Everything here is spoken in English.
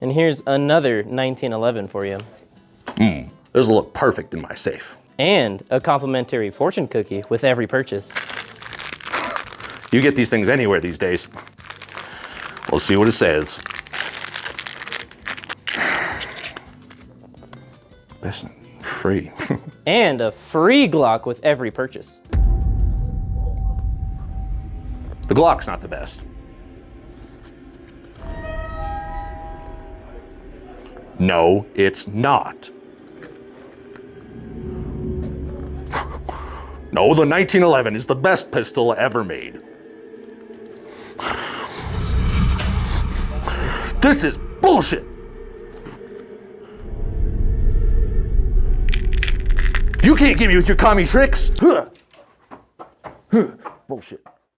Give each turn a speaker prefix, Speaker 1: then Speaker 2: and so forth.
Speaker 1: And here's another 1911 for you.
Speaker 2: This will look perfect in my safe.
Speaker 1: And a complimentary fortune cookie with every purchase.
Speaker 2: You get these things anywhere these days. We'll see what it says. Best free.
Speaker 1: And a free Glock with every purchase.
Speaker 2: The Glock's not the best. No, it's not. No, the 1911 is the best pistol ever made. This is bullshit. You can't get me with your commie tricks. Bullshit.